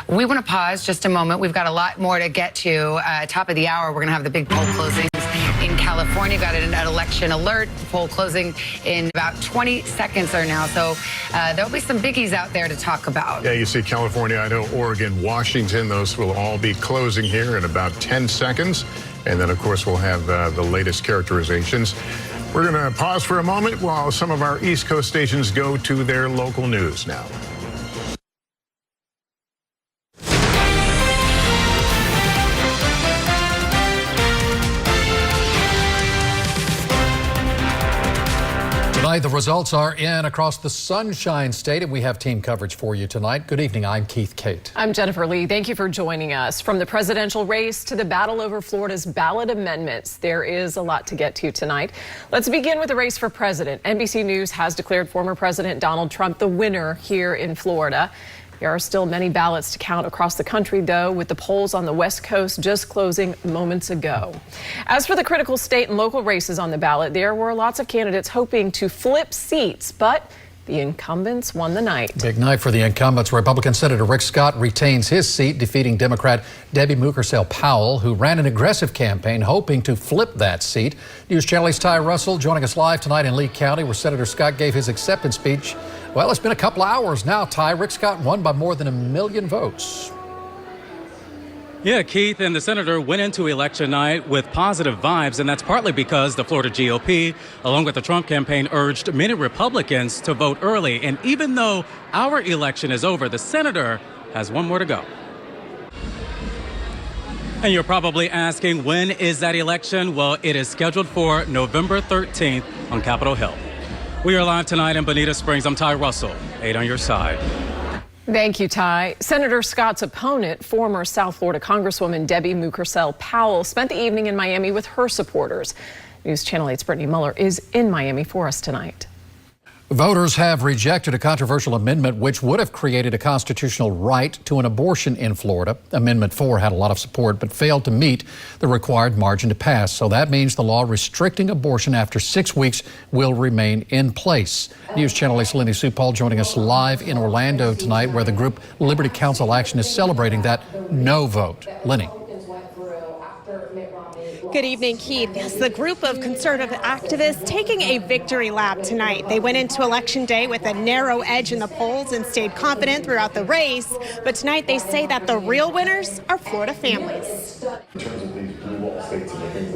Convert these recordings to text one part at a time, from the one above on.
We want to pause just a moment. We've got a lot more to get to. Top of the hour, we're going to have the big poll closings in California. Got an election alert. Poll closing in about 20 seconds or now. So there'll be some biggies out there to talk about. Yeah, you see California, Idaho, Oregon, Washington. Those will all be closing here in about 10 seconds. And then, of course, we'll have the latest characterizations. We're going to pause for a moment while some of our East Coast stations go to their local news now. Tonight, the results are in across the Sunshine State, and we have team coverage for you tonight. Good evening. I'm Keith Cate. I'm Jennifer Lee. Thank you for joining us. From the presidential race to the battle over Florida's ballot amendments, there is a lot to get to tonight. Let's begin with the race for president. NBC News has declared former President Donald Trump the winner here in Florida. There are still many ballots to count across the country, though, with the polls on the West Coast just closing moments ago. As for the critical state and local races on the ballot, there were lots of candidates hoping to flip seats, but the incumbents won the night. Big night for the incumbents. Republican Senator Rick Scott retains his seat, defeating Democrat Debbie Mukersel-Powell, who ran an aggressive campaign hoping to flip that seat. News Channel's Ty Russell joining us live tonight in Lee County, where Senator Scott gave his acceptance speech. Well, it's been a couple of hours now, Ty. Rick Scott won by more than 1 million votes. Yeah, Keith, and the senator went into election night with positive vibes, and that's partly because the Florida GOP, along with the Trump campaign, urged many Republicans to vote early. And even though our election is over, the senator has one more to go. And you're probably asking, when is that election? Well, it is scheduled for November 13th on Capitol Hill. We are live tonight in Bonita Springs. I'm Ty Russell, 8 on your side. Thank you, Ty. Senator Scott's opponent, former South Florida Congresswoman Debbie Mukersel-Powell, spent the evening in Miami with her supporters. News Channel 8's Brittany Muller is in Miami for us tonight. Voters have rejected a controversial amendment which would have created a constitutional right to an abortion in Florida. Amendment 4 had a lot of support but failed to meet the required margin to pass. So that means the law restricting abortion after 6 weeks will remain in place. News Channel 8's Lenny Supal joining us live in Orlando tonight, where the group Liberty Council Action is celebrating that no vote. Lenny. Good evening, Keith. Yes, the group of conservative activists taking a victory lap tonight. They went into Election Day with a narrow edge in the polls and stayed confident throughout the race. But tonight they say that the real winners are Florida families.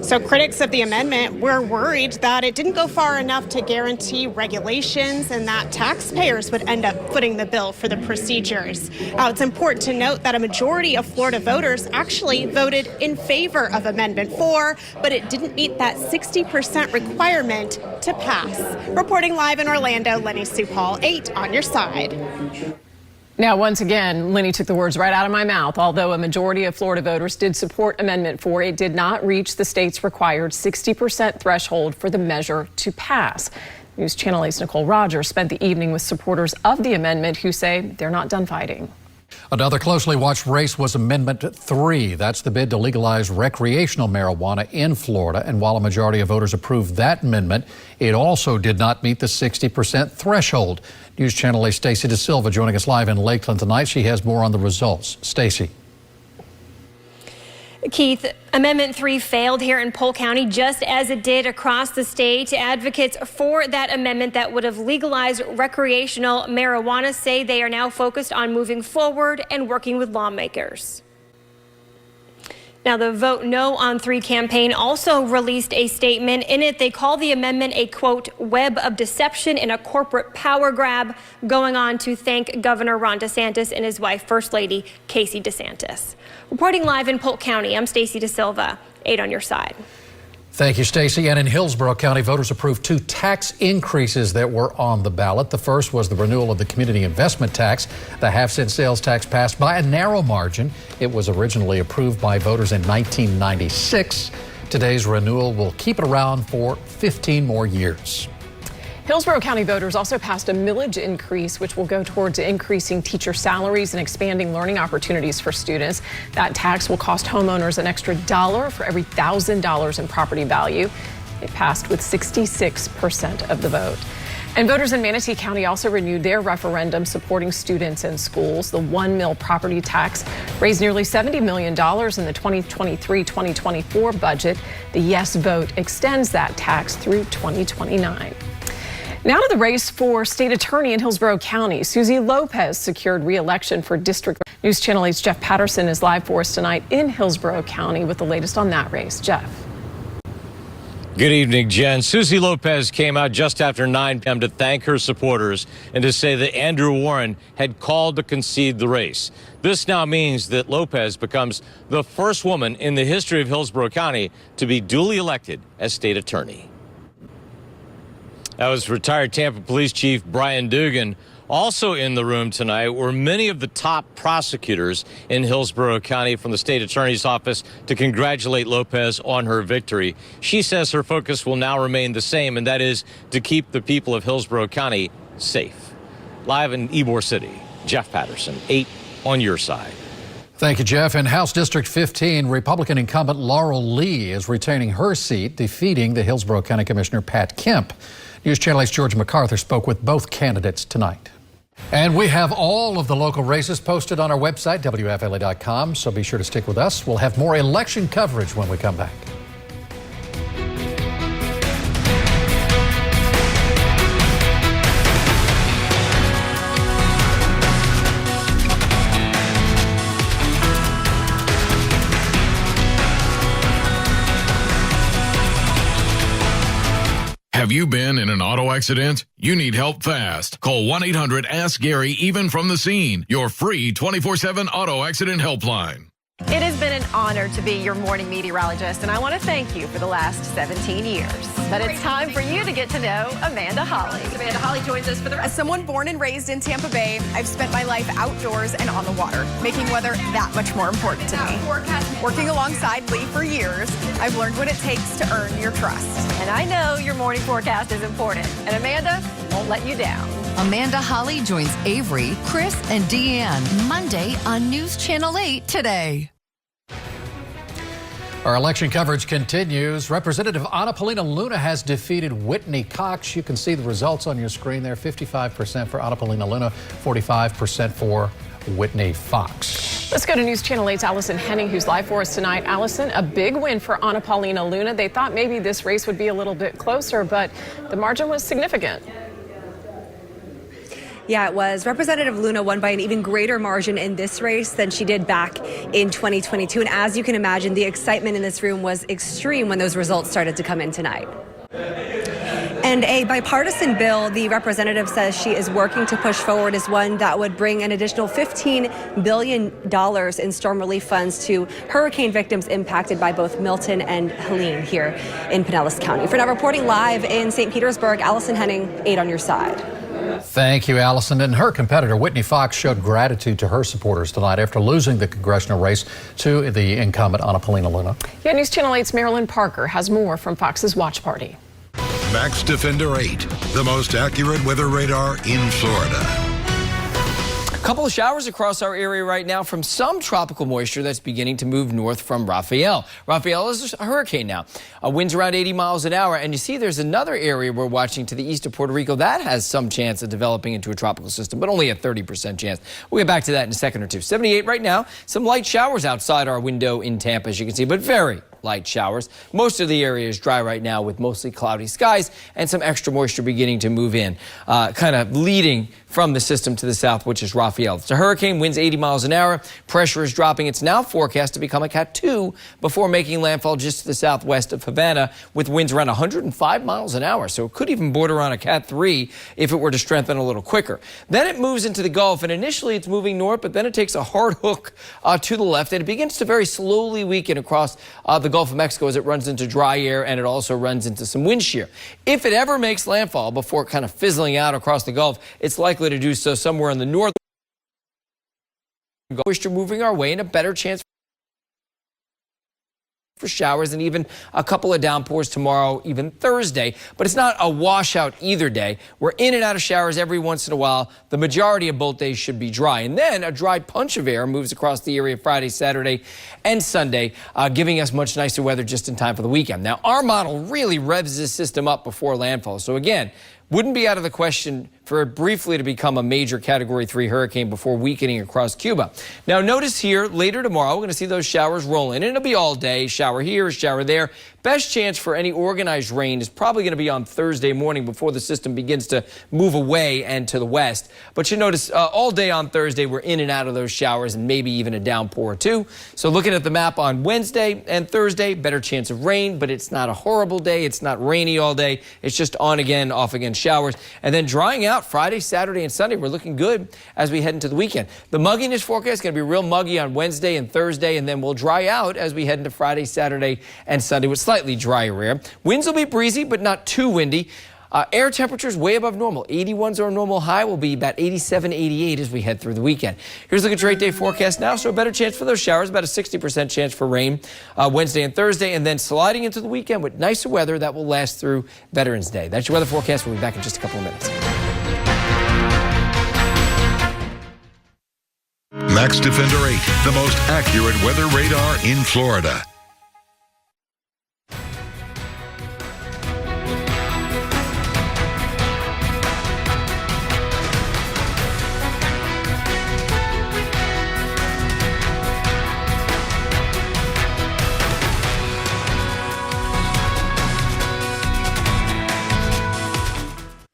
So critics of the amendment were worried that it didn't go far enough to guarantee regulations and that taxpayers would end up footing the bill for the procedures. It's important to note that a majority of Florida voters actually voted in favor of Amendment 4, but it didn't meet that 60% requirement to pass. Reporting live in Orlando, Lenny Supal, 8 on your side. Now, once again, Lenny took the words right out of my mouth. Although a majority of Florida voters did support Amendment 4, it did not reach the state's required 60% threshold for the measure to pass. News Channel 8's Nicole Rogers spent the evening with supporters of the amendment who say they're not done fighting. Another closely watched race was Amendment 3. That's the bid to legalize recreational marijuana in Florida. And while a majority of voters approved that amendment, it also did not meet the 60% threshold. News Channel 8's Stacey DeSilva joining us live in Lakeland tonight. She has more on the results. Stacey. Keith, Amendment 3 failed here in Polk County, just as it did across the state. Advocates for that amendment that would have legalized recreational marijuana say they are now focused on moving forward and working with lawmakers. Now, the Vote No on 3 campaign also released a statement. In it, they call the amendment a, quote, web of deception and a corporate power grab, going on to thank Governor Ron DeSantis and his wife, First Lady Casey DeSantis. Reporting live in Polk County, I'm Stacey DeSilva, 8 on your side. Thank you, Stacey. And in Hillsborough County, voters approved 2 tax increases that were on the ballot. The first was the renewal of the community investment tax. The half-cent sales tax passed by a narrow margin. It was originally approved by voters in 1996. Today's renewal will keep it around for 15 more years. Hillsborough County voters also passed a millage increase, which will go towards increasing teacher salaries and expanding learning opportunities for students. That tax will cost homeowners an extra $1 for every $1,000 in property value. It passed with 66% of the vote. And voters in Manatee County also renewed their referendum supporting students in schools. The 1 mil property tax raised nearly $70 million in the 2023-2024 budget. The yes vote extends that tax through 2029. Now to the race for state attorney in Hillsborough County. Susie Lopez secured re-election for district. News Channel 8's Jeff Patterson is live for us tonight in Hillsborough County with the latest on that race. Jeff. Good evening, Jen. Susie Lopez came out just after 9 p.m. to thank her supporters and to say that Andrew Warren had called to concede the race. This now means that Lopez becomes the first woman in the history of Hillsborough County to be duly elected as state attorney. That was retired Tampa Police Chief Brian Dugan. Also in the room tonight were many of the top prosecutors in Hillsborough County from the state attorney's office to congratulate Lopez on her victory. She says her focus will now remain the same, and that is to keep the people of Hillsborough County safe. Live in Ybor City, Jeff Patterson, 8 on your side. Thank you, Jeff. In House District 15, Republican incumbent Laurel Lee is retaining her seat, defeating the Hillsborough County Commissioner Pat Kemp. News Channel 8's George MacArthur spoke with both candidates tonight. And we have all of the local races posted on our website, WFLA.com, so be sure to stick with us. We'll have more election coverage when we come back. Have you been in an auto accident? You need help fast. Call 1-800-ASK-GARY, even from the scene. Your free 24/7 auto accident helpline. It has been an honor to be your morning meteorologist, and I want to thank you for the last 17 years. But it's time for you to get to know Amanda Holly. Amanda Holly joins us for the... As someone born and raised in Tampa Bay, I've spent my life outdoors and on the water, making weather that much more important to me. Working alongside Lee for years, I've learned what it takes to earn your trust. And I know your morning forecast is important, and Amanda won't let you down. Amanda Holly joins Avery, Chris, and Deanne Monday on News Channel 8 today. Our election coverage continues. Representative Anna Paulina Luna has defeated Whitney Cox. You can see the results on your screen there. 55% for Anna Paulina Luna, 45% for Whitney Fox. Let's go to News Channel 8's Allison Henning, who's live for us tonight. Allison, a big win for Anna Paulina Luna. They thought maybe this race would be a little bit closer, but the margin was significant. Yeah, it was. Representative Luna won by an even greater margin in this race than she did back in 2022. And as you can imagine, the excitement in this room was extreme when those results started to come in tonight. And a bipartisan bill, the representative says she is working to push forward, is one that would bring an additional $15 billion in storm relief funds to hurricane victims impacted by both Milton and Helene here in Pinellas County. For now, reporting live in St. Petersburg, Allison Henning, 8 on your side. Thank you, Allison. And her competitor, Whitney Fox, showed gratitude to her supporters tonight after losing the congressional race to the incumbent Anna Paulina Luna. Yeah, News Channel 8's Marilyn Parker has more from Fox's watch party. Max Defender 8, the most accurate weather radar in Florida. A couple of showers across our area right now from some tropical moisture that's beginning to move north from Rafael. Rafael is a hurricane now. Winds around 80 miles an hour. And you see there's another area we're watching to the east of Puerto Rico that has some chance of developing into a tropical system, but only a 30% chance. We'll get back to that in a second or two. 78 right now. Some light showers outside our window in Tampa, as you can see, but very light showers. Most of the area is dry right now with mostly cloudy skies and some extra moisture beginning to move in, kind of leading from the system to the south, which is Rafael. It's a hurricane, winds 80 miles an hour. Pressure is dropping. It's now forecast to become a Cat 2 before making landfall just to the southwest of Havana with winds around 105 miles an hour. So it could even border on a Cat 3 if it were to strengthen a little quicker. Then it moves into the Gulf, and initially it's moving north, but then it takes a hard hook to the left, and it begins to very slowly weaken across the Gulf of Mexico as it runs into dry air, and it also runs into some wind shear. If it ever makes landfall before kind of fizzling out across the Gulf, it's likely to do so somewhere in the north. Moisture moving our way and a better chance for showers and even a couple of downpours tomorrow, even Thursday. But it's not a washout either day. We're in and out of showers every once in a while. The majority of both days should be dry. And then a dry punch of air moves across the area Friday, Saturday, and Sunday, giving us much nicer weather just in time for the weekend. Now, our model really revs this system up before landfall. So again, wouldn't be out of the question for it briefly to become a major Category 3 hurricane before weakening across Cuba. Now, notice here, later tomorrow, we're going to see those showers roll in. And it'll be all day, shower here, shower there. Best chance for any organized rain is probably going to be on Thursday morning before the system begins to move away and to the west. But you notice all day on Thursday, we're in and out of those showers and maybe even a downpour or two. So looking at the map on Wednesday and Thursday, better chance of rain, but it's not a horrible day. It's not rainy all day. It's just on again, off again showers. And then drying out Friday, Saturday, and Sunday. We're looking good as we head into the weekend. The mugginess forecast is going to be real muggy on Wednesday and Thursday, and then we'll dry out as we head into Friday, Saturday, and Sunday with slightly drier air. Winds will be breezy, but not too windy. Air temperatures way above normal. 81's our normal high. Will be about 87, 88 as we head through the weekend. Here's a look at your 8-day forecast now. So a better chance for those showers, about a 60% chance for rain Wednesday and Thursday, and then sliding into the weekend with nicer weather that will last through Veterans Day. That's your weather forecast. We'll be back in just a couple of minutes. Max Defender 8, the most accurate weather radar in Florida.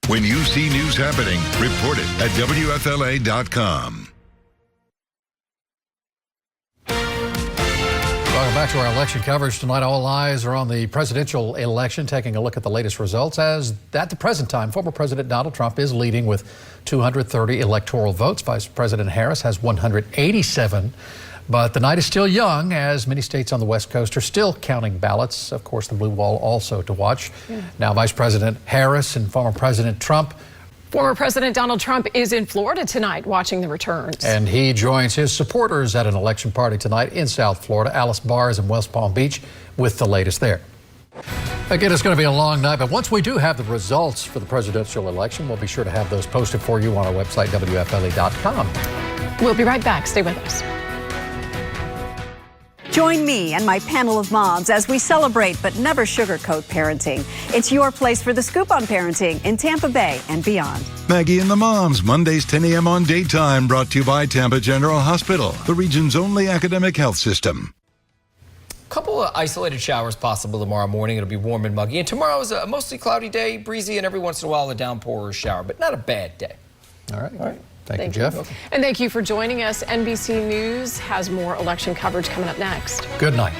When you see news happening, report it at WFLA.com. Welcome back to our election coverage tonight. All eyes are on the presidential election, taking a look at the latest results. As at the present time, former President Donald Trump is leading with 230 electoral votes. Vice President Harris has 187. But the night is still young, as many states on the West Coast are still counting ballots. Of course, the blue wall also to watch. Now, Vice President Harris and former President Trump. Former President Donald Trump is in Florida tonight watching the returns. And he joins his supporters at an election party tonight in South Florida. Alice Barr is in West Palm Beach with the latest there. Again, it's going to be a long night, but once we do have the results for the presidential election, we'll be sure to have those posted for you on our website, WFLA.com. We'll be right back. Stay with us. Join me and my panel of moms as we celebrate but never sugarcoat parenting. It's your place for the scoop on parenting in Tampa Bay and beyond. Maggie and the Moms, Mondays 10 a.m. on Daytime, brought to you by Tampa General Hospital, the region's only academic health system. A couple of isolated showers possible tomorrow morning. It'll be warm and muggy. And tomorrow is a mostly cloudy day, breezy, and every once in a while a downpour or a shower, but not a bad day. All right. Thank you, Jeff. And thank you for joining us. NBC News has more election coverage coming up next. Good night.